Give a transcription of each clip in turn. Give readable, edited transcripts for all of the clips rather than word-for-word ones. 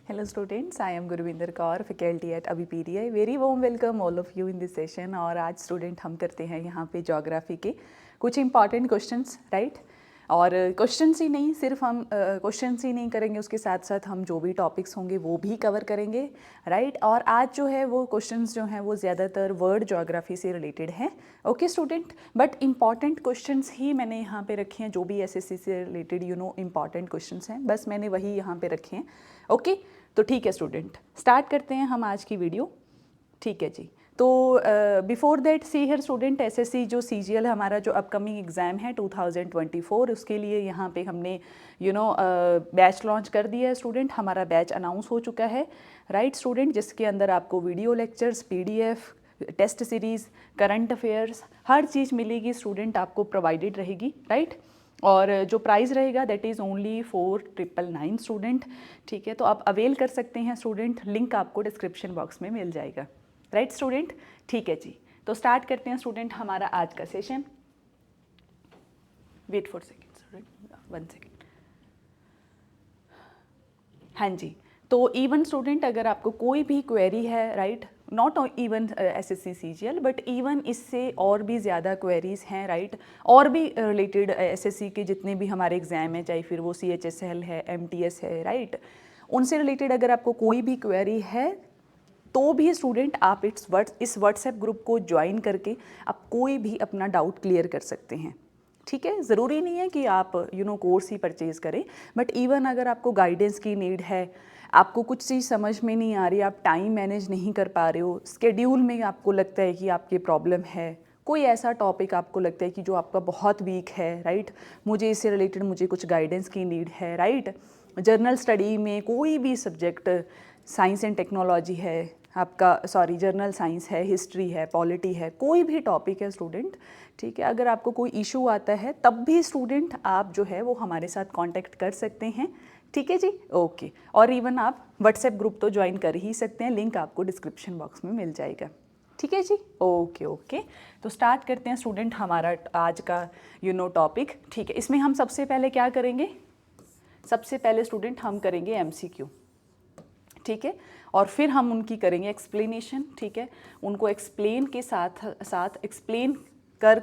Hello students, I am Gurvinder Kaur, faculty at ABPDI. Very warm welcome all of you in this session. और आज student हम करते हैं यहाँ पे ज्योग्राफी के कुछ इंपॉर्टेंट क्वेश्चंस, राइट। और क्वेश्चंस ही नहीं, सिर्फ हम क्वेश्चंस ही नहीं करेंगे, उसके साथ साथ हम जो भी टॉपिक्स होंगे वो भी कवर करेंगे, राइट। और आज जो है वो क्वेश्चंस जो हैं वो ज़्यादातर वर्ड ज्योग्राफी से रिलेटेड हैं, okay student. But important questions ही मैंने यहाँ पे रखे हैं, जो भी एसएससी से रिलेटेड इम्पॉर्टेंट क्वेश्चंस हैं, बस मैंने वही यहाँ पे रखे हैं, ओके। तो ठीक है स्टूडेंट, स्टार्ट करते हैं हम आज की वीडियो, ठीक है जी। तो before that C here student, SSC जो सीजीएल हमारा जो अपकमिंग एग्ज़ाम है 2024, उसके लिए यहाँ पे हमने बैच लॉन्च कर दिया है स्टूडेंट। हमारा बैच अनाउंस हो चुका है, राइट स्टूडेंट, जिसके अंदर आपको video lectures, PDF, test series, current affairs, हर चीज़ मिलेगी स्टूडेंट, आपको प्रोवाइडेड रहेगी, राइट। और जो प्राइस रहेगा दैट इज़ ओनली 4999 स्टूडेंट, ठीक है। तो आप अवेल कर सकते हैं स्टूडेंट, लिंक आपको डिस्क्रिप्शन बॉक्स में मिल जाएगा, राइट स्टूडेंट, ठीक है जी। तो स्टार्ट करते हैं स्टूडेंट हमारा आज का session. Wait for second student, 1 second. हाँ जी, तो इवन स्टूडेंट अगर आपको कोई भी क्वेरी है, right, not even SSC CGL but even इससे और भी ज़्यादा क्वेरीज हैं, राइट, और भी रिलेटेड एसएससी के जितने भी हमारे एग्ज़ाम हैं, चाहे फिर वो सीएचएसएल है, एमटीएस है, राइट, उनसे रिलेटेड अगर आपको कोई भी क्वेरी है तो भी स्टूडेंट आप इस व्हाट्सएप ग्रुप को ज्वाइन करके आप कोई भी अपना डाउट क्लियर कर सकते हैं, ठीक है। ज़रूरी नहीं है कि आप कोर्स ही परचेज़ करें, बट इवन अगर आपको गाइडेंस की नीड है, आपको कुछ चीज़ समझ में नहीं आ रही, आप टाइम मैनेज नहीं कर पा रहे हो, स्केड्यूल में आपको लगता है कि आपकी प्रॉब्लम है, कोई ऐसा टॉपिक आपको लगता है कि जो आपका बहुत वीक है, राइट, मुझे इससे रिलेटेड मुझे कुछ गाइडेंस की नीड है, राइट। जर्नल स्टडी में कोई भी सब्जेक्ट, साइंस एंड टेक्नोलॉजी है आपका, सॉरी जर्नल साइंस है, हिस्ट्री है, पॉलिटी है, कोई भी टॉपिक है स्टूडेंट, ठीक है, अगर आपको कोई इशू आता है तब भी स्टूडेंट आप जो है वो हमारे साथ कांटेक्ट कर सकते हैं, ठीक है जी, ओके। और इवन आप व्हाट्सएप ग्रुप तो ज्वाइन कर ही सकते हैं, लिंक आपको डिस्क्रिप्शन बॉक्स में मिल जाएगा, ठीक है जी, ओके ओके। तो स्टार्ट करते हैं स्टूडेंट हमारा आज का टॉपिक, ठीक है। इसमें हम सबसे पहले क्या करेंगे, सबसे पहले स्टूडेंट हम करेंगे एमसीक्यू, ठीक है, और फिर हम उनकी करेंगे एक्सप्लेनेशन, ठीक है। उनको एक्सप्लेन के साथ साथ एक्सप्लेन कर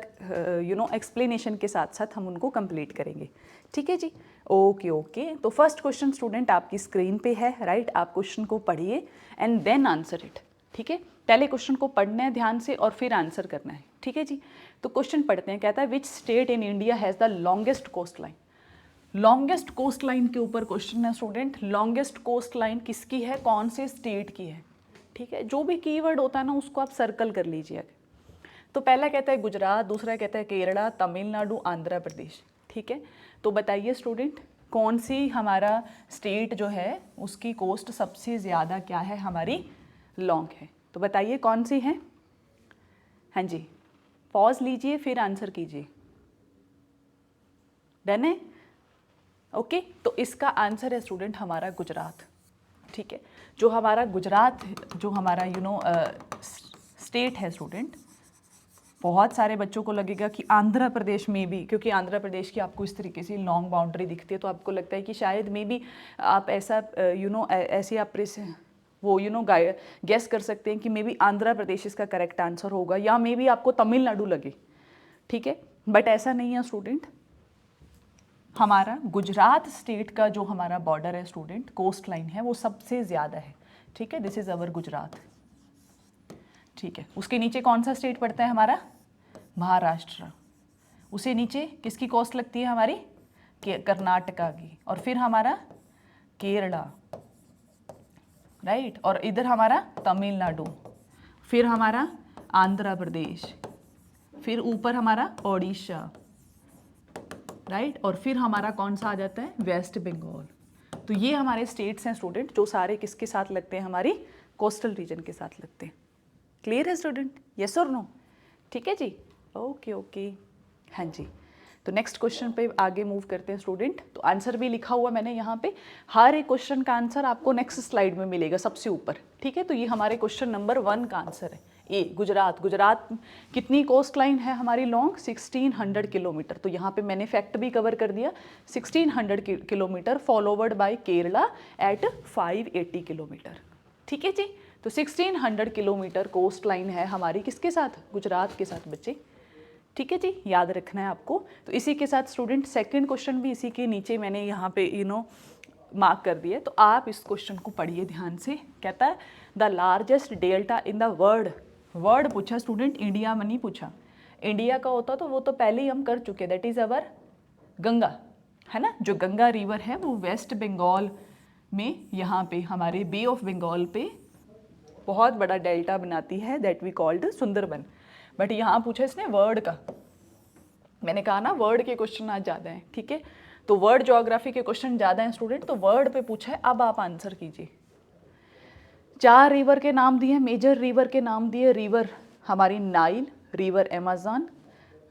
एक्सप्लेनेशन के साथ साथ हम उनको कंप्लीट करेंगे, ठीक है जी, ओके ओके। तो फर्स्ट क्वेश्चन स्टूडेंट आपकी स्क्रीन पे है, राइट, आप क्वेश्चन को पढ़िए एंड देन आंसर इट, ठीक है। पहले क्वेश्चन को पढ़ना है ध्यान से और फिर आंसर करना है, ठीक है जी। तो क्वेश्चन पढ़ते हैं, कहता है which state in India has the longest coast line. Longest coast line के ऊपर क्वेश्चन है स्टूडेंट। लॉन्गेस्ट कोस्ट लाइन किसकी है, कौन से स्टेट की है, ठीक है। जो भी कीवर्ड होता है ना उसको आप सर्कल कर लीजिए। तो पहला कहता है गुजरात, दूसरा कहता है केरला, तमिलनाडु, आंध्र प्रदेश, ठीक है। तो बताइए स्टूडेंट कौन सी हमारा स्टेट जो है उसकी कोस्ट सबसे ज़्यादा क्या है हमारी, लॉन्ग है। तो बताइए कौन सी है, हाँ जी, पॉज लीजिए फिर आंसर कीजिए, डन है, ओके। तो इसका आंसर है स्टूडेंट हमारा गुजरात, ठीक है। जो हमारा गुजरात, जो हमारा स्टेट है स्टूडेंट, बहुत सारे बच्चों को लगेगा कि आंध्र प्रदेश में भी, क्योंकि आंध्र प्रदेश की आपको इस तरीके से लॉन्ग बाउंड्री दिखती है तो आपको लगता है कि शायद मे बी आप ऐसा ऐसे आप वो गेस कर सकते हैं कि मे बी आंध्र प्रदेश इसका करेक्ट आंसर होगा, या मे बी आपको तमिलनाडु लगे, ठीक है। बट ऐसा नहीं है स्टूडेंट, हमारा गुजरात स्टेट का जो हमारा बॉर्डर है स्टूडेंट, कोस्ट लाइन है, वो सबसे ज़्यादा है, ठीक है। दिस इज़ अवर गुजरात, ठीक है। उसके नीचे कौन सा स्टेट पड़ता है हमारा, महाराष्ट्र। उसे नीचे किसकी कोस्ट लगती है हमारी, कर्नाटका की, और फिर हमारा केरला, राइट, और इधर हमारा तमिलनाडु, फिर हमारा आंध्र प्रदेश, फिर ऊपर हमारा ओडिशा, राइट, और फिर हमारा कौन सा आ जाता है, वेस्ट बंगाल। तो ये हमारे स्टेट्स हैं स्टूडेंट जो सारे किसके साथ लगते हैं, हमारी कोस्टल रीजन के साथ लगते हैं। क्लियर है स्टूडेंट, यस और नो, ठीक है जी, ओके ओके, हाँ जी। तो नेक्स्ट क्वेश्चन पे आगे मूव करते हैं स्टूडेंट। तो आंसर भी लिखा हुआ मैंने यहाँ पे, हर एक क्वेश्चन का आंसर आपको नेक्स्ट स्लाइड में मिलेगा सबसे ऊपर, ठीक है। तो ये हमारे क्वेश्चन नंबर 1 का आंसर है, ए गुजरात, गुजरात कितनी कोस्ट लाइन है हमारी लॉन्ग 1600 किलोमीटर, तो यहाँ पे मैंने फैक्ट भी कवर कर दिया 1600 kilometre followed by Kerala at 580 kilometre. ठीक है जी, तो 1600 किलोमीटर कोस्ट लाइन है हमारी किसके साथ, गुजरात के साथ बच्चे। ठीक है जी, याद रखना है आपको। तो इसी के साथ स्टूडेंट सेकंड क्वेश्चन भी इसी के नीचे मैंने यहाँ पे मार्क कर दिए, तो आप इस क्वेश्चन को पढ़िए ध्यान से। कहता है the largest delta in the world, word पूछा स्टूडेंट, इंडिया में नहीं पूछा। इंडिया का होता तो वो तो पहले ही हम कर चुके, दैट इज़ अवर गंगा, है ना। जो गंगा रिवर है वो वेस्ट बंगाल में यहाँ पे हमारे बे ऑफ बंगाल पे बहुत बड़ा डेल्टा बनाती है, that we called Sundarban. But यहाँ पूछा इसने वर्ड का, मैंने कहा ना वर्ड के क्वेश्चन आज ज़्यादा हैं। ठीक है, तो वर्ड ज्योग्राफी के क्वेश्चन ज़्यादा हैं स्टूडेंट, तो वर्ड पे पूछा है, अब आप आंसर कीजिए। 4 रिवर के नाम दिए, मेजर रिवर के नाम दिए, रिवर हमारी Nile, river Amazon,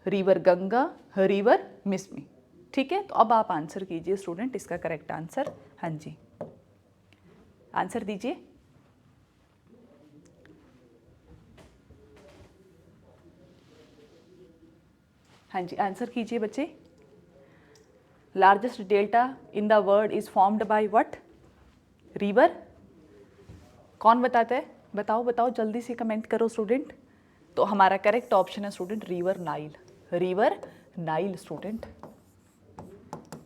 river Ganga, river मिस्मी। ठीक है, तो अब आप आंसर कीजिए स्टूडेंट, इसका करेक्ट आंसर। हाँ जी, आंसर दीजिए। हाँ जी, आंसर कीजिए बच्चे। Largest delta in the world is formed by what, river. कौन बताता है, बताओ बताओ जल्दी से कमेंट करो स्टूडेंट। तो हमारा करेक्ट ऑप्शन है student river Nile, river Nile student.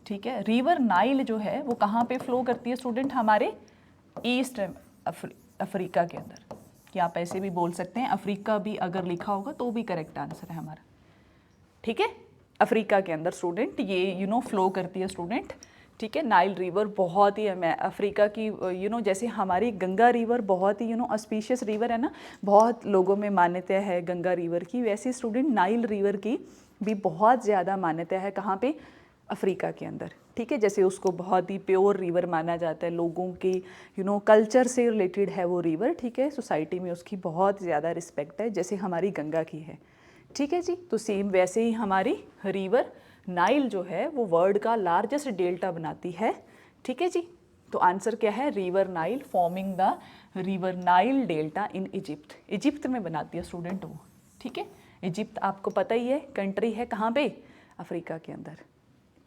ठीक है, रिवर नाइल जो है वो कहाँ पे फ्लो करती है स्टूडेंट, हमारे ईस्ट अफ्रीका के अंदर, या आप ऐसे भी बोल सकते हैं अफ्रीका भी अगर लिखा होगा तो भी करेक्ट आंसर है हमारा। ठीक है, अफ्रीका के अंदर स्टूडेंट ये फ्लो करती है स्टूडेंट। ठीक है, नाइल रिवर बहुत ही अफ्रीका की जैसे हमारी गंगा रिवर बहुत ही ऑस्पिशियस रिवर है ना, बहुत लोगों में मान्यता है गंगा रिवर की, वैसे स्टूडेंट नाइल रिवर की भी बहुत ज़्यादा मान्यता है कहाँ पे, अफ्रीका के अंदर। ठीक है, जैसे उसको बहुत ही प्योर रिवर माना जाता है, लोगों के कल्चर से रिलेटेड है वो रिवर। ठीक है, सोसाइटी में उसकी बहुत ज़्यादा रिस्पेक्ट है, जैसे हमारी गंगा की है। ठीक है जी, तो सेम वैसे ही हमारी रिवर नाइल जो है वो वर्ल्ड का लार्जेस्ट डेल्टा बनाती है। ठीक है जी, तो आंसर क्या है, river Nile forming the river Nile delta in Egypt, Egypt में बनाती है स्टूडेंट वो। ठीक है, इजिप्ट आपको पता ही है कंट्री है कहाँ पे, अफ्रीका के अंदर।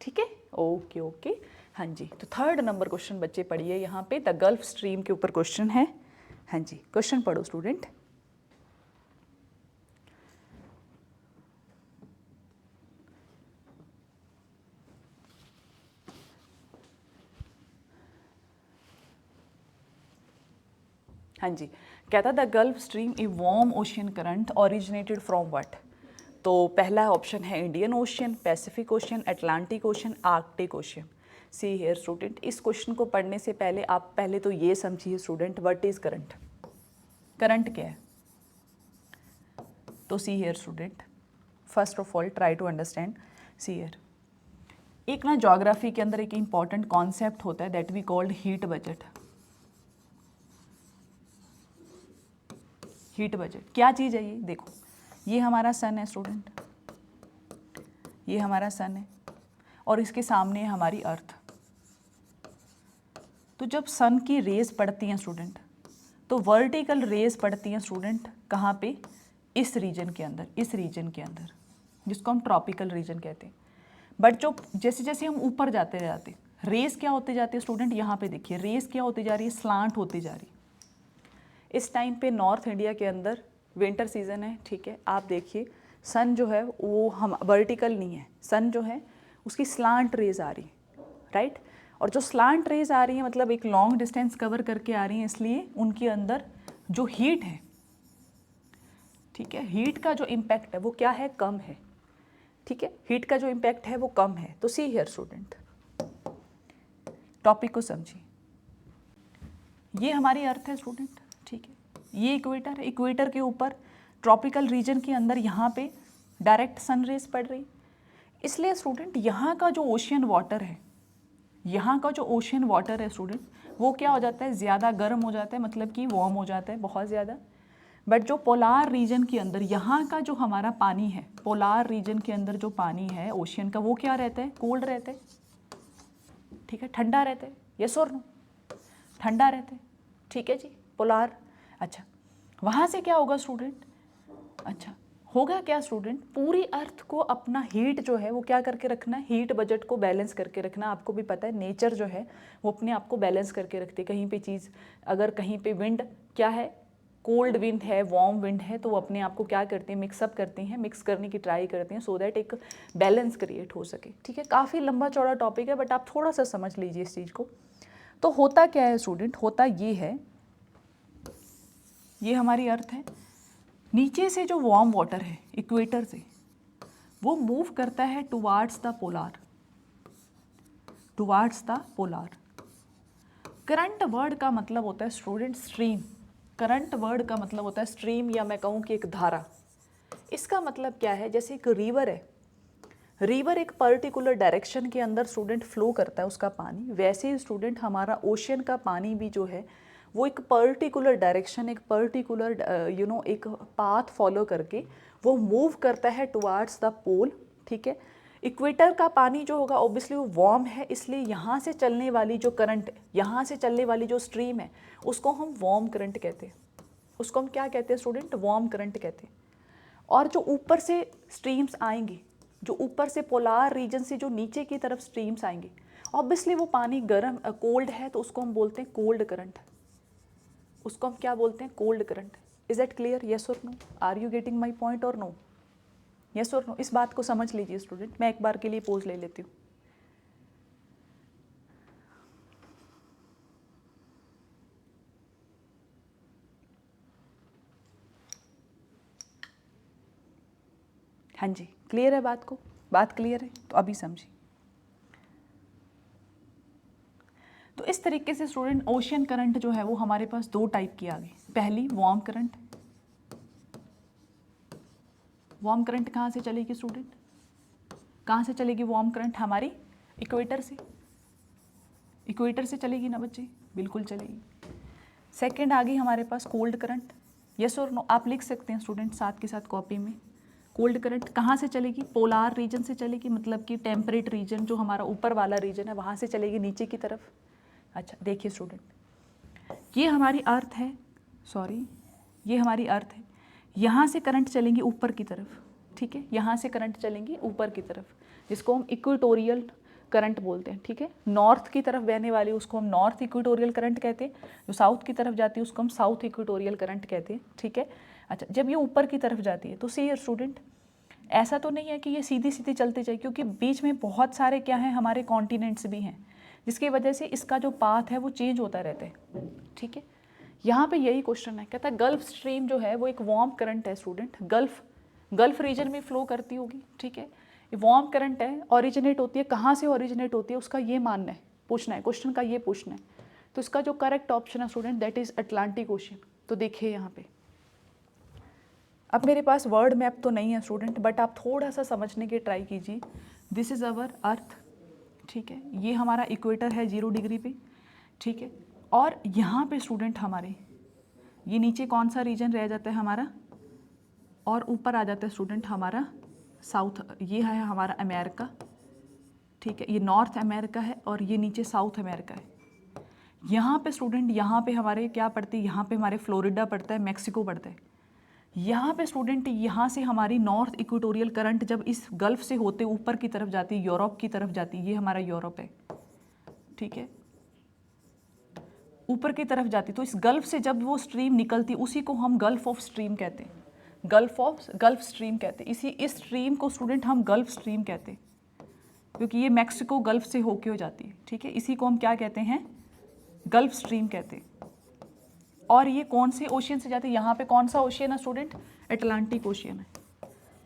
ठीक है, ओके ओके। हाँ जी, तो थर्ड नंबर क्वेश्चन बच्चे पढ़िए, यहाँ पे द गल्फ स्ट्रीम के ऊपर क्वेश्चन है। हाँ जी, क्वेश्चन पढ़ो स्टूडेंट। हाँ जी, कहता the Gulf Stream a warm ocean current originated from what. तो पहला ऑप्शन है Indian Ocean, Pacific Ocean, Atlantic Ocean, Arctic Ocean. See here student, इस क्वेश्चन को पढ़ने से पहले आप पहले तो ये समझिए student, what is current, current क्या है। तो see here student, first of all try to understand. See here, एक ना ज्योग्राफी के अंदर एक इंपॉर्टेंट कॉन्सेप्ट होता है that we called heat budget. Heat budget क्या चीज़ है ये, देखो ये हमारा सन है स्टूडेंट, ये हमारा सन है और इसके सामने है हमारी अर्थ। तो जब सन की रेज पड़ती हैं स्टूडेंट, तो वर्टिकल रेज पड़ती हैं स्टूडेंट कहाँ पे, इस रीजन के अंदर, इस रीजन के अंदर जिसको हम ट्रॉपिकल रीजन कहते हैं। बट जो जैसे जैसे हम ऊपर जाते जाते रेस क्या होते जाती है स्टूडेंट, यहाँ पे देखिए रेस क्या होती जा रही है, स्लांट होती जा रही है। इस टाइम पे नॉर्थ इंडिया के अंदर विंटर सीजन है। ठीक है, आप देखिए सन जो है वो हम वर्टिकल नहीं है, सन जो है उसकी स्लांट रेज आ रही है, राइट। और जो स्लांट रेज आ रही है मतलब एक लॉन्ग डिस्टेंस कवर करके आ रही हैं, इसलिए उनके अंदर जो हीट है, ठीक है, हीट का जो इम्पैक्ट है वो क्या है, कम है। ठीक है, हीट का जो इम्पैक्ट है वो कम है। तो सी हियर स्टूडेंट, टॉपिक को समझिए, ये हमारी अर्थ है स्टूडेंट। ठीक है, ये इक्वेटर है, इक्वेटर के ऊपर ट्रॉपिकल रीजन के अंदर यहाँ पे डायरेक्ट सन रेज पड़ रही, इसलिए स्टूडेंट यहाँ का जो ओशियन वाटर है, यहाँ का जो ओशियन वाटर है स्टूडेंट, वो क्या हो जाता है, ज़्यादा गर्म हो जाता है, मतलब कि वार्म हो जाता है बहुत ज़्यादा। बट जो पोलार रीजन के अंदर यहाँ का जो हमारा पानी है, पोलार रीजन के अंदर जो पानी है ओशियन का, वो क्या रहता है, कोल्ड रहता है। ठीक है, ठंडा रहता है, यस और नो, ठंडा रहता है। ठीक है जी, पोलार। अच्छा, वहाँ से क्या होगा स्टूडेंट, अच्छा, होगा क्या स्टूडेंट, पूरी अर्थ को अपना हीट जो है वो क्या करके रखना है, हीट बजट को बैलेंस करके रखना। आपको भी पता है नेचर जो है वो अपने आप को बैलेंस करके रखती है। कहीं पे चीज़, अगर कहीं पे विंड क्या है, कोल्ड विंड है, वार्म विंड है, तो वो अपने आप को क्या करते हैं, मिक्सअप करती हैं, मिक्स करने की ट्राई करते हैं, सो दैट एक बैलेंस क्रिएट हो सके। ठीक है, काफ़ी लंबा चौड़ा टॉपिक है, बट आप थोड़ा सा समझ लीजिए इस चीज़ को। तो होता क्या है स्टूडेंट, होता ये है, ये हमारी अर्थ है, नीचे से जो वार्म वाटर है इक्वेटर से, वो मूव करता है towards the polar, towards the polar. Current word का मतलब होता है स्टूडेंट स्ट्रीम। करंट वर्ड का मतलब होता है स्ट्रीम, या मैं कहूँ कि एक धारा। इसका मतलब क्या है, जैसे एक रिवर है, रिवर एक पर्टिकुलर डायरेक्शन के अंदर स्टूडेंट फ्लो करता है उसका पानी, वैसे ही स्टूडेंट हमारा ओशियन का पानी भी जो है वो एक पर्टिकुलर डायरेक्शन, एक पर्टिकुलर एक पाथ फॉलो करके वो मूव करता है टुवार्ड्स द पोल। ठीक है, इक्वेटर का पानी जो होगा ऑब्वियसली वो वार्म है, इसलिए यहाँ से चलने वाली जो करंट, यहाँ से चलने वाली जो स्ट्रीम है उसको हम वार्म करंट कहते हैं। उसको हम क्या कहते हैं स्टूडेंट, वार्म करंट कहते हैं। और जो ऊपर से स्ट्रीम्स आएंगी, जो ऊपर से पोलार रीजन से जो नीचे की तरफ स्ट्रीम्स आएंगी, ऑब्वियसली वो पानी गर्म कोल्ड है, तो उसको हम बोलते हैं कोल्ड करंट। उसको हम क्या बोलते हैं, cold current. Is that clear, yes और no, are you getting my point और नो, येस और नो। इस बात को समझ लीजिए स्टूडेंट, मैं एक बार के लिए पोज ले लेती हूँ। हाँ जी, क्लियर है बात को, बात क्लियर है, तो अभी समझिए। तो इस तरीके से स्टूडेंट ओशियन करंट जो है वो हमारे पास दो टाइप की आ गई। पहली वार्म करंट। वार्म करंट कहाँ से चलेगी स्टूडेंट, कहाँ से चलेगी वार्म करंट, हमारी इक्वेटर से, इक्वेटर से चलेगी ना बच्चे, बिल्कुल चलेगी। सेकंड आ गई हमारे पास कोल्ड करंट। यस और नो आप लिख सकते हैं स्टूडेंट साथ के साथ कॉपी में। कोल्ड करंट कहाँ से चलेगी, पोलार रीजन से चलेगी, मतलब कि टेम्परेट रीजन जो हमारा ऊपर वाला रीजन है वहाँ से चलेगी नीचे की तरफ। अच्छा देखिए स्टूडेंट, ये हमारी अर्थ है, सॉरी ये हमारी अर्थ है, यहाँ से करंट चलेंगी ऊपर की तरफ। ठीक है, यहाँ से करंट चलेंगी ऊपर की तरफ, जिसको हम इक्वेटोरियल करंट बोलते हैं। ठीक है, नॉर्थ की तरफ बहने वाली उसको हम नॉर्थ इक्वेटोरियल करंट कहते हैं, जो साउथ की तरफ जाती है उसको हम साउथ इक्वेटोरियल करंट कहते हैं। ठीक है, अच्छा जब ये ऊपर की तरफ जाती है तो सी स्टूडेंट, ऐसा तो नहीं है कि ये सीधी सीधी चलती जाए, क्योंकि बीच में बहुत सारे क्या हैं, हमारे कॉन्टिनेंट्स भी हैं, जिसकी वजह से इसका जो पाथ है वो चेंज होता रहता है। ठीक है, यहाँ पे यही क्वेश्चन है, कहता है गल्फ स्ट्रीम जो है वो एक वार्म करंट है स्टूडेंट, गल्फ रीजन में फ्लो करती होगी। ठीक है, ये वार्म करंट है, ओरिजिनेट होती है, कहाँ से ओरिजिनेट होती है उसका ये मानना है, पूछना है, क्वेश्चन का ये पूछना है। तो इसका जो करेक्ट ऑप्शन है student that is Atlantic ocean. तो देखिए यहाँ पे, अब मेरे पास वर्ड मैप तो नहीं है स्टूडेंट, बट आप थोड़ा सा समझने की ट्राई कीजिए। दिस इज़ अवर अर्थ। ठीक है, ये हमारा इक्वेटर है 0 डिग्री पे। ठीक है, और यहाँ पे स्टूडेंट हमारे ये नीचे कौन सा रीजन रह जाता है हमारा, और ऊपर आ जाता है स्टूडेंट हमारा साउथ, ये है हमारा अमेरिका। ठीक है, ये नॉर्थ अमेरिका है और ये नीचे साउथ अमेरिका है। यहाँ पे स्टूडेंट, यहाँ पे हमारे क्या पड़ती है, यहाँ पे हमारे फ्लोरिडा पड़ता है, मैक्सिको पड़ता है। यहाँ पे स्टूडेंट, यहाँ से हमारी नॉर्थ इक्वेटोरियल करंट जब इस गल्फ से होते ऊपर की तरफ जाती है, यूरोप की तरफ जाती है, ये हमारा यूरोप है। ठीक है, ऊपर की तरफ जाती, तो इस गल्फ से जब वो स्ट्रीम निकलती उसी को हम गल्फ ऑफ स्ट्रीम कहते हैं, गल्फ स्ट्रीम कहते हैं। इस स्ट्रीम को स्टूडेंट हम गल्फ स्ट्रीम कहते हैं, क्योंकि ये मैक्सिको गल्फ से होके हो जाती है। ठीक है, इसी को हम क्या कहते हैं, गल्फ स्ट्रीम कहते हैं। और ये कौन से ओशियन से जाती है, यहाँ पे कौन सा ओशियन है स्टूडेंट, अटलांटिक ओशियन है।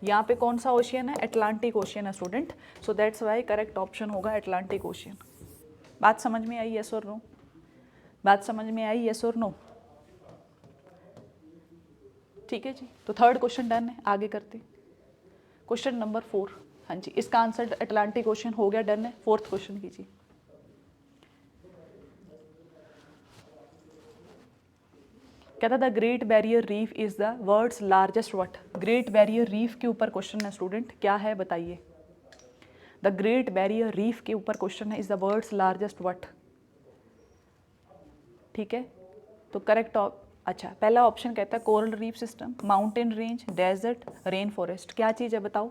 यहाँ पे कौन सा ओशियन है, अटलांटिक ओशियन है student. So that's why correct option होगा अटलांटिक ओशियन। बात समझ में आई, यस और नो, बात समझ में आई, यस और नो। ठीक है जी, तो थर्ड क्वेश्चन डन है, आगे करते क्वेश्चन नंबर 4। हाँ जी, इसका आंसर अटलांटिक ओशियन हो गया, डन है। फोर्थ क्वेश्चन कीजिए। कहता the Great Barrier Reef is the world's largest what, Great Barrier Reef के ऊपर क्वेश्चन है स्टूडेंट, क्या है बताइए। द ग्रेट बैरियर रीफ के ऊपर क्वेश्चन है, is the world's largest what. ठीक है, तो करेक्ट अच्छा, पहला ऑप्शन कहता है coral reef system, mountain range, desert, rain forest, क्या चीज़ है बताओ?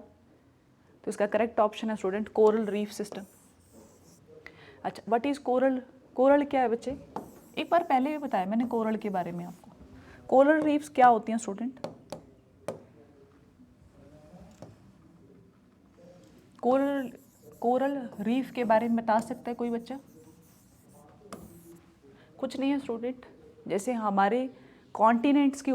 तो इसका करेक्ट ऑप्शन है स्टूडेंट कोरल रीफ सिस्टम। अच्छा, व्हाट इज कोरल? कोरल क्या है बच्चे? एक बार पहले भी बताया मैंने कोरल के बारे में आपको। कोरल रीफ्स क्या होती हैं स्टूडेंट? कोरल रीफ के बारे में बता सकता है कोई बच्चा? कुछ नहीं है स्टूडेंट, जैसे हमारे कॉन्टिनेंट्स के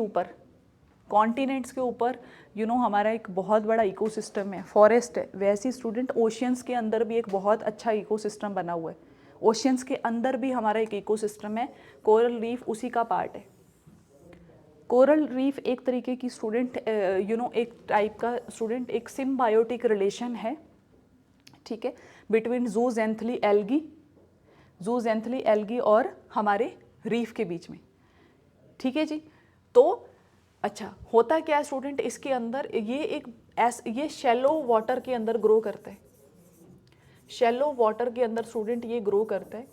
ऊपर हमारा एक बहुत बड़ा इकोसिस्टम है, फॉरेस्ट है, वैसे स्टूडेंट ओशियंस के अंदर भी एक बहुत अच्छा इकोसिस्टम बना हुआ है। ओशियंस के अंदर भी हमारा एक इकोसिस्टम है, कोरल रीफ उसी का पार्ट है। कोरल रीफ एक तरीके की स्टूडेंट एक टाइप का स्टूडेंट एक सिम्बायोटिक रिलेशन है, ठीक है, बिटवीन जूजेंथली एल्गी और हमारे रीफ के बीच में, ठीक है जी। तो अच्छा, होता क्या है स्टूडेंट, इसके अंदर ये शैलो वाटर के अंदर ग्रो करता है, शैलो वाटर के अंदर स्टूडेंट ये ग्रो करता है,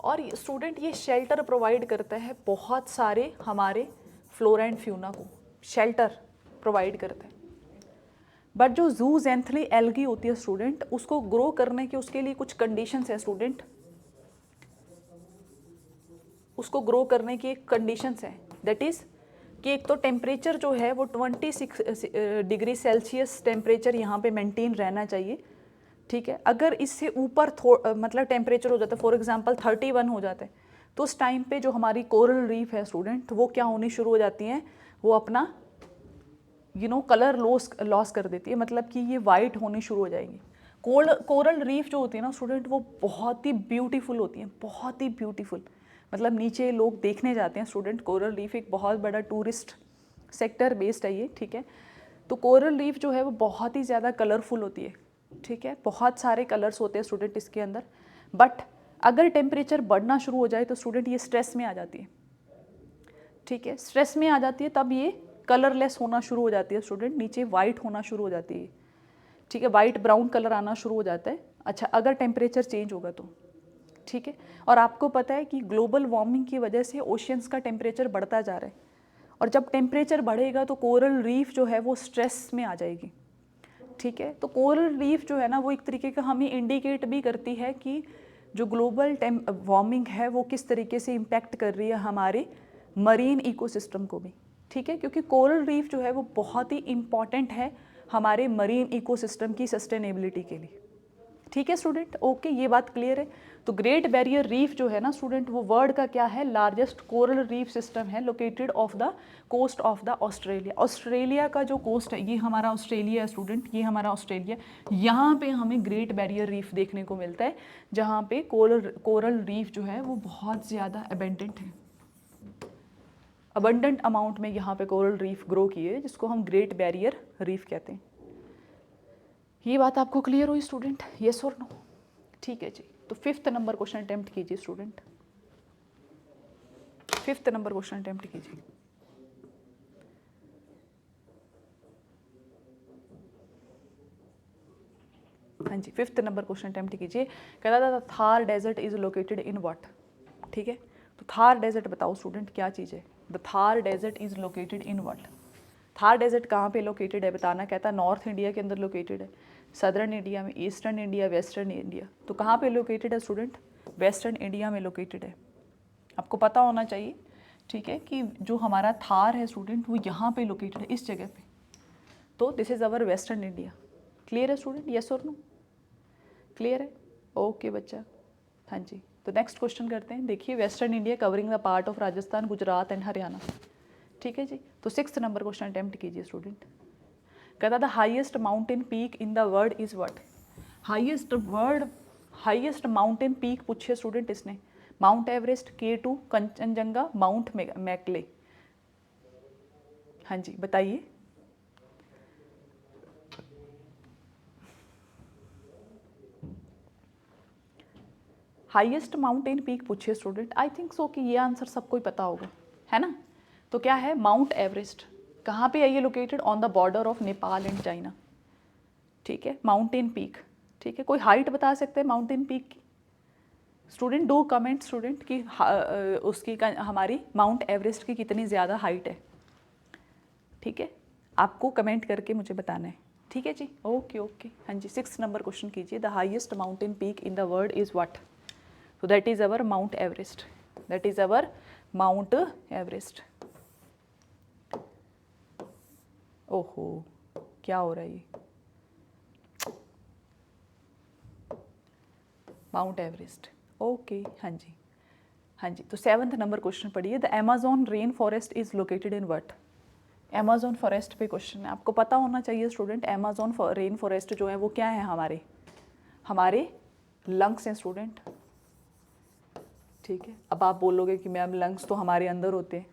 और स्टूडेंट ये शेल्टर प्रोवाइड करता है बहुत सारे हमारे फ्लोरा एंड फ्यूना को, शेल्टर प्रोवाइड करता है। बट जो जूजेंथली एल्गी होती है स्टूडेंट, उसको ग्रो करने के उसके लिए कुछ कंडीशंस है स्टूडेंट, उसको ग्रो करने की एक कंडीशंस है, दैट इज कि एक तो टेम्परेचर जो है वो 26 डिग्री सेल्सियस टेम्परेचर यहाँ पे मेंटेन रहना चाहिए, ठीक है। अगर इससे ऊपर मतलब टेम्परेचर हो जाता है, फॉर एग्जांपल 31 हो जाता है, तो उस टाइम पे जो हमारी कोरल रीफ है स्टूडेंट, वो क्या होनी शुरू हो जाती हैं, वो अपना कलर लॉस कर देती है, मतलब कि ये वाइट होनी शुरू हो जाएंगी। कोरल रीफ जो होती है ना स्टूडेंट, वो बहुत ही ब्यूटीफुल होती हैं, बहुत ही ब्यूटीफुल, मतलब नीचे लोग देखने जाते हैं स्टूडेंट। कोरल रीफ एक बहुत बड़ा टूरिस्ट सेक्टर बेस्ड है ये, ठीक है। तो कोरल रीफ जो है वो बहुत ही ज़्यादा कलरफुल होती है, ठीक है, बहुत सारे कलर्स होते हैं स्टूडेंट इसके अंदर। बट अगर टेम्परेचर बढ़ना शुरू हो जाए तो स्टूडेंट ये स्ट्रेस में आ जाती है, ठीक है, स्ट्रेस में आ जाती है, तब ये कलरलेस होना शुरू हो जाती है स्टूडेंट, नीचे वाइट होना शुरू हो जाती है, ठीक है, वाइट ब्राउन कलर आना शुरू हो जाता है। अच्छा, अगर टेम्परेचर चेंज होगा तो, ठीक है। और आपको पता है कि ग्लोबल वार्मिंग की वजह से ओशियंस का टेम्परेचर बढ़ता जा रहा है, और जब टेम्परेचर बढ़ेगा तो कोरल रीफ जो है वो स्ट्रेस में आ जाएगी, ठीक है। तो कोरल रीफ जो है ना, वो एक तरीके का हमें इंडिकेट भी करती है कि जो ग्लोबल वार्मिंग है वो किस तरीके से इम्पैक्ट कर रही है हमारे मरीन इकोसिस्टम को भी, ठीक है, क्योंकि कोरल रीफ जो है वो बहुत ही इम्पॉर्टेंट है हमारे मरीन इकोसिस्टम की सस्टेनेबिलिटी के लिए, ठीक है स्टूडेंट। ओके, ये बात क्लियर है। तो ग्रेट बैरियर रीफ जो है ना स्टूडेंट, वो वर्ल्ड का क्या है, लार्जेस्ट कोरल रीफ सिस्टम है, located off the coast of the Australia. Australia का जो कोस्ट है, ये हमारा ऑस्ट्रेलिया है स्टूडेंट, ये हमारा ऑस्ट्रेलिया, यहाँ पे हमें ग्रेट बैरियर रीफ देखने को मिलता है, जहाँ पे कोरल रीफ जो है वो बहुत ज़्यादा अबेंडेंट है, अबंडेंट अमाउंट में यहाँ पे कोरल रीफ ग्रो किए, जिसको हम ग्रेट बैरियर रीफ कहते हैं। ये बात आपको क्लियर हुई स्टूडेंट, येस और नो? ठीक है जी। तो 5th नंबर क्वेश्चन अटेम्प्ट कीजिए student, 5th number question attempt कीजिए। हाँ जी, 5th नंबर क्वेश्चन अटेम्प्ट कीजिए। कहता था Thar desert is located in what, ठीक है। तो थार डेजर्ट बताओ स्टूडेंट क्या चीज़ है, the Thar desert is located in what. Thar desert कहाँ पे लोकेटेड है बताना। कहता है नॉर्थ इंडिया के अंदर लोकेटेड है, सदर्न इंडिया में, ईस्टर्न इंडिया, वेस्टर्न इंडिया। तो कहाँ पे लोकेटेड है स्टूडेंट, वेस्टर्न इंडिया में लोकेटेड है। आपको पता होना चाहिए, ठीक है, कि जो हमारा थार है स्टूडेंट वो यहाँ पे लोकेटेड है, इस जगह पे। तो this is our western India. Clear है स्टूडेंट, येस और नो? क्लियर है, ओके बच्चा। हाँ जी, तो नेक्स्ट क्वेश्चन करते हैं। देखिए, western India covering the part of Rajasthan, Gujarat and Haryana, ठीक है जी। तो 6th नंबर क्वेश्चन अटेम्प्ट कीजिए स्टूडेंट। कहता था highest mountain peak in the world is what. Highest mountain peak पूछे स्टूडेंट इसने, mount Everest, K2, Kanchenjunga, mount McClay. हाँ जी, बताइए। हाईएस्ट माउंटेन पीक पूछिए स्टूडेंट, आई थिंक सो कि ये आंसर सबको ही पता होगा, है ना। तो क्या है, माउंट एवरेस्ट। कहाँ पे है ये located, on the border of Nepal and China, ठीक है। माउंटेन पीक, ठीक है। कोई हाइट बता सकते हैं माउंटेन पीक की, स्टूडेंट डू कमेंट स्टूडेंट कि उसकी हमारी माउंट एवरेस्ट की कितनी ज़्यादा हाइट है, ठीक है, आपको कमेंट करके मुझे बताना है, ठीक है जी। ओके ओके, हाँ जी। 6 नंबर क्वेश्चन कीजिए। The highest mountain peak in the world is what? तो that is our Mount Everest, that is our Mount Everest. ओहो, क्या हो रहा है ये? माउंट एवरेस्ट, ओके, हाँ जी हाँ जी। तो 7th नंबर क्वेश्चन पढ़िए। The Amazon rain forest is located in what? Amazon forest पे क्वेश्चन है, आपको पता होना चाहिए स्टूडेंट। अमेज़न रेन फॉरेस्ट जो है वो क्या है? हमारे हमारे लंग्स हैं स्टूडेंट, ठीक है। अब आप बोलोगे कि मैम लंग्स तो हमारे अंदर होते हैं,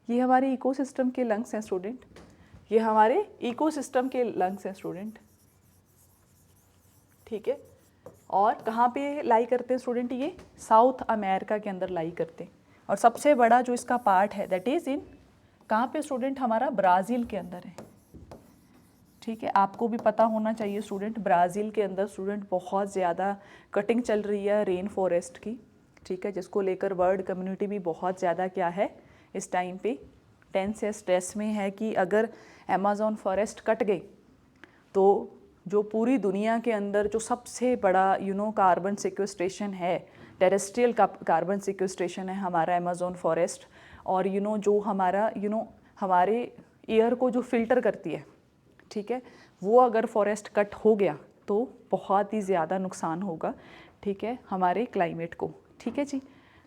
ये हमारे इकोसिस्टम के लंग्स हैं स्टूडेंट, ये हमारे इकोसिस्टम के लंग्स हैं स्टूडेंट, ठीक है। और कहाँ पे लाई करते हैं स्टूडेंट? ये साउथ अमेरिका के अंदर लाई करते हैं। और सबसे बड़ा जो इसका पार्ट है दैट इज़ इन कहाँ पे स्टूडेंट? हमारा ब्राज़ील के अंदर है, ठीक है। आपको भी पता होना चाहिए स्टूडेंट, ब्राज़ील के अंदर स्टूडेंट बहुत ज़्यादा कटिंग चल रही है रेन फॉरेस्ट की, ठीक है, जिसको लेकर वर्ल्ड कम्युनिटी भी बहुत ज़्यादा क्या है इस टाइम पे टेंस या स्ट्रेस में है कि अगर अमेज़न फॉरेस्ट कट गई तो जो पूरी दुनिया के अंदर जो सबसे बड़ा कार्बन सिक्वेस्ट्रेशन है, टेरेस्ट्रियल कार्बन सिक्वेस्ट्रेशन है हमारा अमेज़न फॉरेस्ट। और जो हमारा हमारे एयर को जो फिल्टर करती है, ठीक है, वो अगर फॉरेस्ट कट हो गया तो बहुत ही ज़्यादा नुकसान होगा, ठीक है, हमारे क्लाइमेट को, ठीक है जी।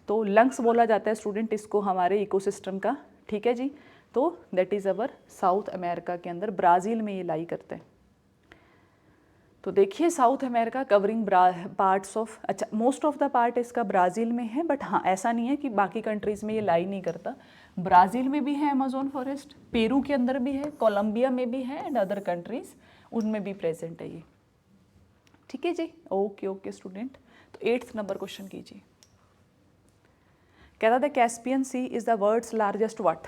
तो लंग्स बोला जाता है स्टूडेंट इसको हमारे इकोसिस्टम का, ठीक है जी। तो that is our south America के अंदर, ब्राज़ील में ये लाई करते हैं। तो देखिए south America covering parts of, अच्छा मोस्ट ऑफ द पार्ट इसका ब्राज़ील में है, बट हाँ ऐसा नहीं है कि बाकी कंट्रीज़ में ये लाई नहीं करता। ब्राज़ील में भी है अमेज़न फॉरेस्ट, पेरू के अंदर भी है, कोलंबिया में भी है एंड अदर कंट्रीज़ उनमें भी प्रेजेंट है ये, ठीक है जी। Okay okay student. तो 8th नंबर क्वेश्चन कीजिए। कहता था Caspian Sea is the world's largest what?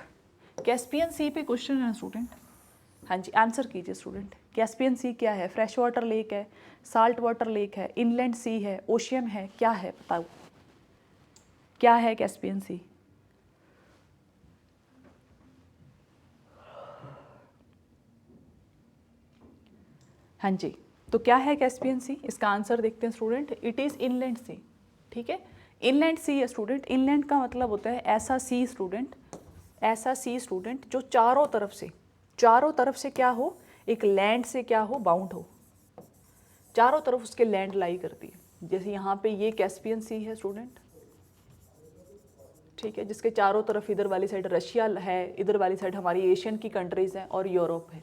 Caspian Sea पे क्वेश्चन है स्टूडेंट, हाँ जी आंसर कीजिए स्टूडेंट। कैस्पियन सी क्या है? फ्रेश वाटर लेक है, साल्ट वाटर लेक है, इनलैंड सी है, ओशियन है, क्या है बताओ, क्या है कैस्पियन सी? हाँ जी, तो क्या है कैस्पियन सी? इसका आंसर देखते हैं student, it is inland sea, ठीक है। इनलैंड सी है स्टूडेंट, इनलैंड का मतलब होता है ऐसा सी स्टूडेंट, ऐसा सी स्टूडेंट जो चारों तरफ से क्या हो, एक लैंड से क्या हो, बाउंड हो, चारों तरफ उसके लैंड लाई करती है। जैसे यहाँ पे ये कैस्पियन सी है स्टूडेंट, ठीक है, जिसके चारों तरफ इधर वाली साइड रशिया है, इधर वाली साइड हमारी एशियन की कंट्रीज़ हैं और यूरोप है,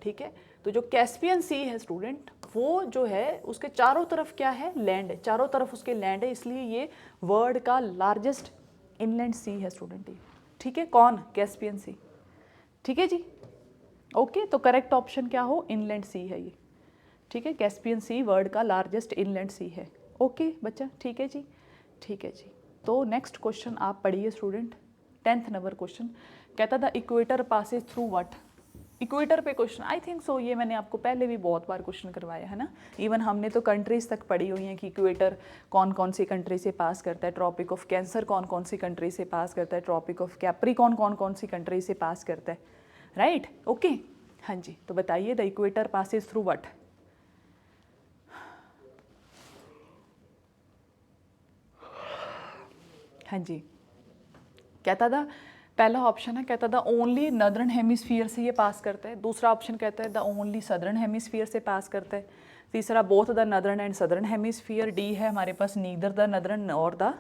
ठीक है। तो जो कैस्पियन सी है स्टूडेंट वो जो है उसके चारों तरफ क्या है? लैंड है, चारों तरफ उसके लैंड है, इसलिए ये वर्ल्ड का लार्जेस्ट इनलैंड सी है स्टूडेंट ये, ठीक है। कौन? कैस्पियन सी, ठीक है जी। ओके, तो करेक्ट ऑप्शन क्या हो? इनलैंड सी है ये, ठीक है। कैस्पियन सी वर्ल्ड का लार्जेस्ट इनलैंड सी है। ओके बच्चा, ठीक है जी, ठीक है जी। तो नेक्स्ट क्वेश्चन आप पढ़िए स्टूडेंट। 10th नंबर क्वेश्चन कहता था equator passes through what? Equator पे क्वेश्चन, आई थिंक सो ये मैंने आपको पहले भी बहुत बार क्वेश्चन करवाया है ना। इवन हमने तो कंट्रीज तक पढ़ी हुई हैं कि इक्वेटर कौन कौन सी कंट्री से पास करता है, ट्रॉपिक ऑफ कैंसर कौन कौन सी कंट्री से पास करता है, ट्रॉपिक ऑफ कैप्रिकॉर्न कौन कौन सी कंट्री से पास करता है, राइट। ओके, हाँ जी। तो बताइए the equator passes through what? हाँ जी, कहता था पहला ऑप्शन है, कहता था ओनली नदर्न हेमिस्फीयर से ये पास करता है। दूसरा ऑप्शन कहता है द ओनली सदर्न हेमिस्फीयर से पास करता है। तीसरा both the northern and southern hemisphere. D है हमारे पास नीदर द नदर्न और द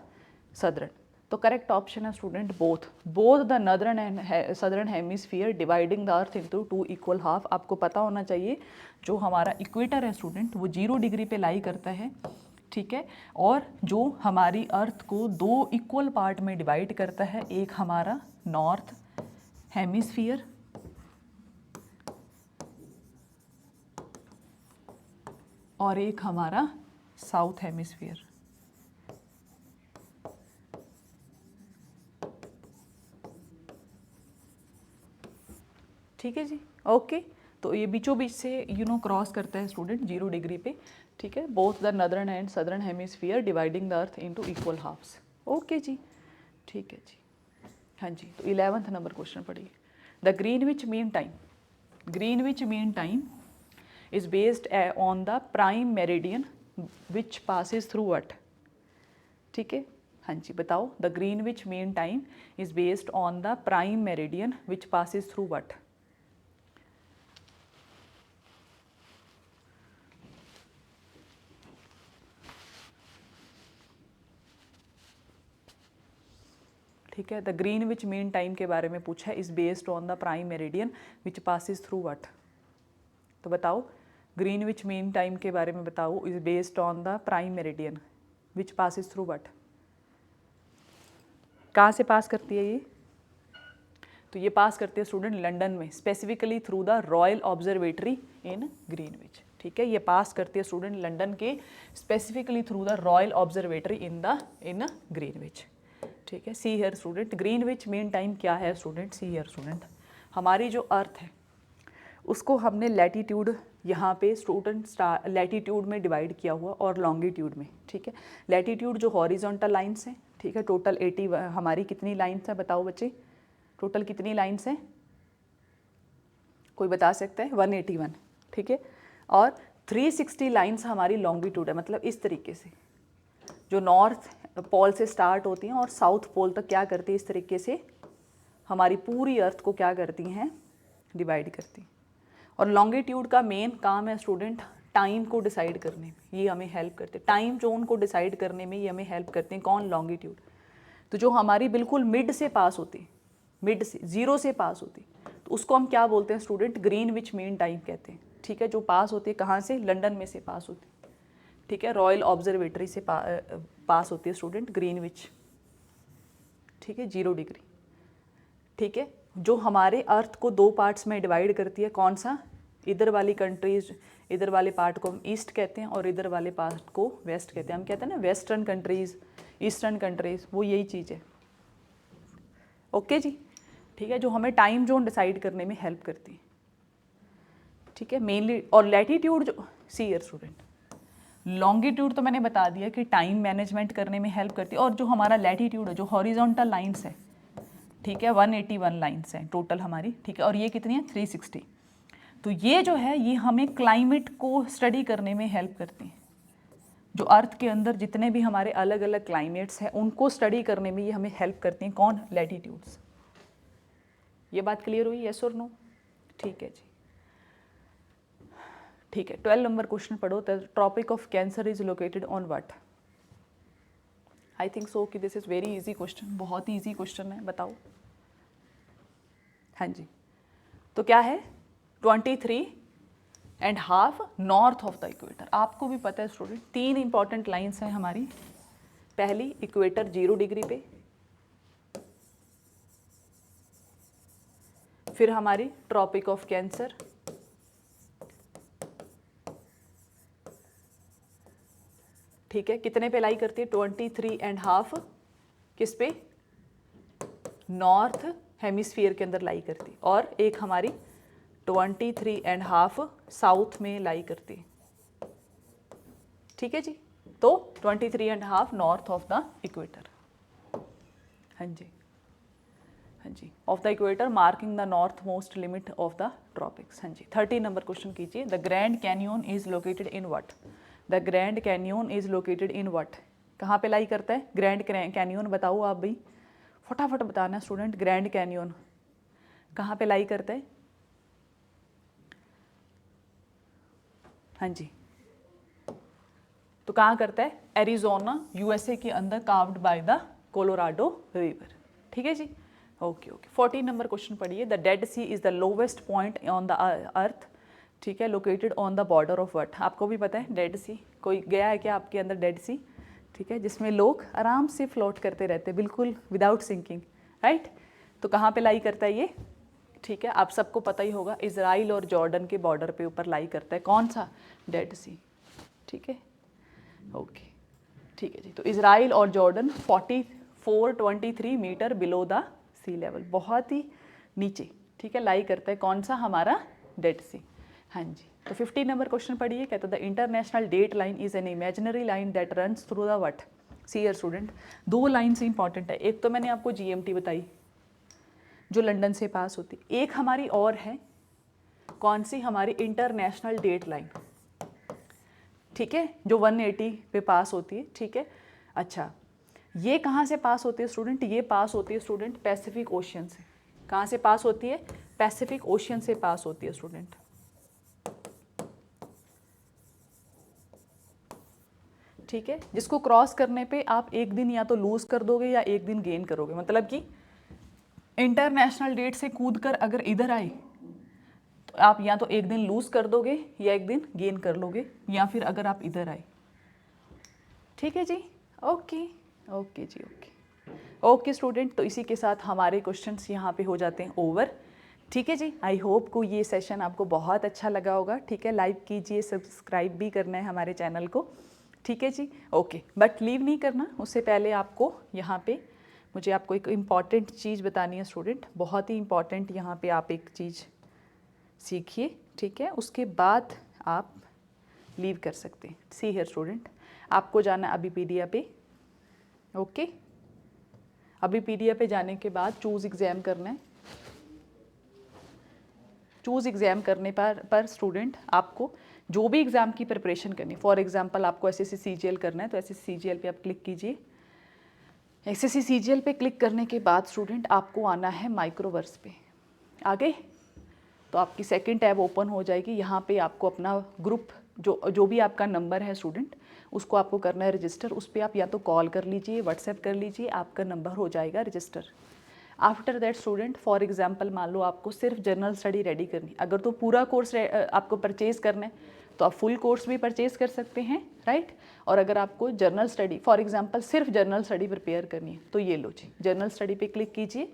सदर्न। तो करेक्ट ऑप्शन है student both, both the northern and southern hemisphere dividing the earth into 2 equal half. आपको पता होना चाहिए जो हमारा इक्वेटर है स्टूडेंट वो 0 डिग्री पे लाई करता है, ठीक है। और जो हमारी अर्थ को 2 इक्वल पार्ट में डिवाइड करता है, एक हमारा नॉर्थ हेमिस्फीयर और एक हमारा साउथ हेमिस्फीयर, ठीक है जी। ओके, तो ये बीचों बीच से क्रॉस करता है स्टूडेंट 0 डिग्री पे, ठीक है, both the northern and southern hemisphere dividing the earth into equal halves. Okay जी, ठीक है जी। हाँ जी, तो 11th नंबर क्वेश्चन पढ़िए। The Greenwich mean time, Greenwich mean time is based on the prime meridian which passes through what, ठीक है, हाँ जी बताओ। The Greenwich mean time is based on the prime meridian which passes through what. ठीक है, the Greenwich mean time के बारे में पूछा है, is based on the prime meridian which passes through what. तो बताओ ग्रीनविच मीन टाइम के बारे में बताओ, is based on the prime meridian which passes through what. कहाँ से पास करती है ये, तो ये पास करती है स्टूडेंट लंदन में, specifically through the royal observatory in Greenwich. ठीक है, ये पास करती है स्टूडेंट लंदन के specifically through the royal observatory in Greenwich. ठीक है, सी here student, Greenwich mean time क्या है स्टूडेंट, सी हियर स्टूडेंट, हमारी जो अर्थ है उसको हमने लैटीट्यूड यहाँ पे स्टूडेंट लैटीट्यूड में डिवाइड किया हुआ और लॉन्गिट्यूड में। ठीक है, लैटीट्यूड जो हॉरिजॉन्टल लाइन्स हैं, ठीक है, टोटल 80 हमारी कितनी लाइन्स है बताओ बच्चे, टोटल कितनी लाइन्स हैं, कोई बता सकता है, 181। ठीक है, और 360 लाइन्स हमारी लॉन्गिट्यूड है, मतलब इस तरीके से जो नॉर्थ पोल से स्टार्ट होती हैं और साउथ पोल तक क्या करती है, इस तरीके से हमारी पूरी अर्थ को क्या करती हैं, डिवाइड करती हैं। और लॉन्गिट्यूड का मेन काम है स्टूडेंट टाइम को डिसाइड करने में, ये हमें हेल्प करते हैं, टाइम जोन को डिसाइड करने में ये हमें हेल्प करते हैं। कौन, लॉन्गिट्यूड। तो जो हमारी बिल्कुल मिड से पास होती, मिड से 0 से पास होती, तो उसको हम क्या बोलते हैं स्टूडेंट, ग्रीनविच मीन टाइम कहते हैं। ठीक है, जो पास होती है कहाँ से, लंदन में से पास होती, ठीक है, रॉयल ऑब्जर्वेटरी से पास होती है स्टूडेंट ग्रीनविच। ठीक है, 0 डिग्री। ठीक है, जो हमारे अर्थ को 2 पार्ट्स में डिवाइड करती है, कौन सा, इधर वाली कंट्रीज, इधर वाले पार्ट को हम ईस्ट कहते हैं और इधर वाले पार्ट को वेस्ट कहते हैं। हम कहते हैं ना वेस्टर्न कंट्रीज, ईस्टर्न कंट्रीज, वो यही चीज़ है। ओके जी, ठीक है, जो हमें टाइम जोन डिसाइड करने में हेल्प करती है। ठीक है, मेनली। और लैटीट्यूड जो, सी हियर स्टूडेंट, लॉन्गिट्यूड तो मैंने बता दिया कि टाइम मैनेजमेंट करने में हेल्प करती है, और जो हमारा लैटीट्यूड है, जो हॉरिजॉन्टल लाइंस है, ठीक है, 181 लाइंस हैं टोटल हमारी। ठीक है, और ये कितनी है, 360। तो ये जो है ये हमें क्लाइमेट को स्टडी करने में हेल्प करती हैं। जो अर्थ के अंदर जितने भी हमारे अलग अलग क्लाइमेट्स हैं उनको स्टडी करने में ये हमें हेल्प करती हैं। कौन, लैटीट्यूड्स। ये बात क्लियर हुई, यस और नो। ठीक है जी, ठीक है। 12 नंबर क्वेश्चन पढ़ो। The tropic of cancer is located on what. I think so कि this is very easy question, बहुत ही इजी क्वेश्चन है, बताओ। हाँ जी, तो क्या है, 23.5 नॉर्थ ऑफ द इक्वेटर। आपको भी पता है स्टूडेंट, 3 इंपॉर्टेंट लाइंस हैं हमारी। पहली, इक्वेटर 0 डिग्री पे, फिर हमारी ट्रॉपिक ऑफ कैंसर, ठीक है, कितने पे लाई करती है, 23.5 किस पे, नॉर्थ हेमिस्फीयर के अंदर लाई करती, और एक हमारी 23.5 साउथ में लाई करती। ठीक है जी, तो 23.5 नॉर्थ ऑफ द इक्वेटर। हाँ जी, हाँ जी, of the equator marking the north most limit of the tropics. हाँ जी, 30 नंबर क्वेश्चन कीजिए। The Grand Canyon is located in what. The Grand Canyon is located in what, कहाँ पे लाई करता है ग्रैंड कैन्यन, बताओ आप भाई, फटाफट बताना स्टूडेंट, ग्रैंड कैन्यन कहाँ पे लाई करता है। हाँ जी, तो कहाँ करता है, एरिजोना यूएसए के अंदर, carved by the Colorado River. ठीक है जी, ओके ओके। 14 नंबर क्वेश्चन पढ़िए। The Dead Sea is the lowest point on the earth, ठीक है, located on the border of what. आपको भी पता है डेड सी, कोई गया है क्या आपके अंदर डेड सी, ठीक है, जिसमें लोग आराम से फ्लोट करते रहते हैं बिल्कुल विदाउट सिंकिंग, राइट। तो कहाँ पे लाई करता है ये, ठीक है, आप सबको पता ही होगा, इजराइल और जॉर्डन के बॉर्डर पे ऊपर लाई करता है, कौन सा, डेड सी। ठीक है, ओके, ठीक है जी। तो इजराइल और Jordan 4423 metre below the sea level, बहुत ही नीचे, ठीक है, लाई करता है, कौन सा, हमारा डेड सी। हाँ जी, तो 50 नंबर क्वेश्चन पढ़िए। कहता the international date line is an imaginary line that runs through the what. See here student, दो लाइन से इंपॉर्टेंट है। एक तो मैंने आपको जीएमटी बताई जो लंदन से पास होती, एक हमारी और है, कौन सी, हमारी इंटरनेशनल डेट लाइन, ठीक है, जो 180 पे पास होती है, ठीक है। अच्छा, ये कहाँ से पास होती है स्टूडेंट, ये पास होती है स्टूडेंट पैसिफिक ओशियन से। कहाँ से पास होती है, पैसिफिक ओशियन से पास होती है स्टूडेंट, ठीक है। जिसको क्रॉस करने पे आप एक दिन या तो लूज कर दोगे या एक दिन गेन करोगे। मतलब कि इंटरनेशनल डेट से कूद कर अगर इधर आए तो आप या तो एक दिन लूज कर दोगे या एक दिन गेन कर लोगे, या फिर अगर आप इधर आए, ठीक है जी। ओके ओके जी, ओके स्टूडेंट, तो इसी के साथ हमारे क्वेश्चंस यहाँ पे हो जाते हैं ओवर, ठीक है जी। आई होप को ये सेशन आपको बहुत अच्छा लगा होगा, ठीक है। लाइक कीजिए, सब्सक्राइब भी करना है हमारे चैनल को, ठीक है जी। ओके, बट लीव नहीं करना, उससे पहले आपको यहाँ पे मुझे आपको एक इम्पॉर्टेंट चीज़ बतानी है स्टूडेंट, बहुत ही इम्पॉर्टेंट। यहाँ पे आप एक चीज़ सीखिए, ठीक है, उसके बाद आप लीव कर सकते हैं। सी हियर स्टूडेंट, आपको जाना अबीपीडिया पे, ओके। अबीपीडिया पे जाने के बाद चूज़ एग्ज़ाम करना है। चूज़ एग्ज़ाम करने पर स्टूडेंट आपको जो भी एग्ज़ाम की प्रिपरेशन करनी, फॉर एग्जांपल आपको एसएससी सीजीएल करना है तो एसएससी सीजीएल पे आप क्लिक कीजिए। एसएससी सीजीएल पे क्लिक करने के बाद स्टूडेंट आपको आना है माइक्रोवर्स पे। आ गए तो आपकी सेकंड टैब ओपन हो जाएगी। यहाँ पे आपको अपना ग्रुप जो भी आपका नंबर है स्टूडेंट, उसको आपको करना है रजिस्टर। उस पर आप या तो कॉल कर लीजिए, व्हाट्सएप कर लीजिए, आपका नंबर हो जाएगा register. After that student, for example मान लो आपको सिर्फ जनरल स्टडी रेडी करनी, अगर तो पूरा कोर्स आपको परचेज करना है तो आप फुल कोर्स भी परचेज कर सकते हैं, राइट। और अगर आपको जनरल स्टडी, फॉर एग्जांपल सिर्फ जनरल स्टडी प्रिपेयर करनी है तो ये लो जी, जनरल स्टडी पे क्लिक कीजिए।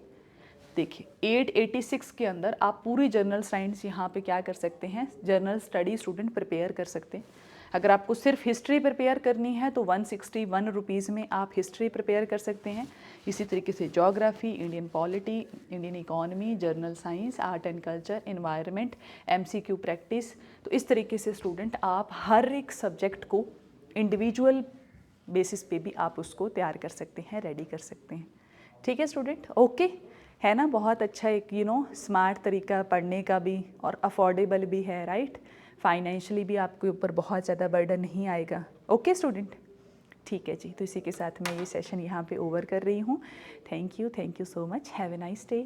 देखिए 886 के अंदर आप पूरी जनरल साइंस यहाँ पे क्या कर सकते हैं, जनरल स्टडी स्टूडेंट प्रिपेयर कर सकते हैं। अगर आपको सिर्फ हिस्ट्री प्रिपेयर करनी है तो 161 रुपीज़ में आप हिस्ट्री प्रिपेयर कर सकते हैं। इसी तरीके से geography, Indian polity, Indian economy, general science, art and culture, environment, MCQ practice. तो इस तरीके से स्टूडेंट आप हर एक सब्जेक्ट को इंडिविजुअल बेसिस पे भी आप उसको तैयार कर सकते हैं, रेडी कर सकते हैं, ठीक है स्टूडेंट। ओके, है ना, बहुत अच्छा एक स्मार्ट तरीका पढ़ने का भी और अफोर्डेबल भी है, राइट। फाइनेंशियली भी आपके ऊपर बहुत ज़्यादा बर्डन नहीं आएगा। ओके स्टूडेंट, ठीक है जी। तो इसी के साथ मैं ये सेशन यहाँ पे ओवर कर रही हूँ। Thank you so much, have a nice day.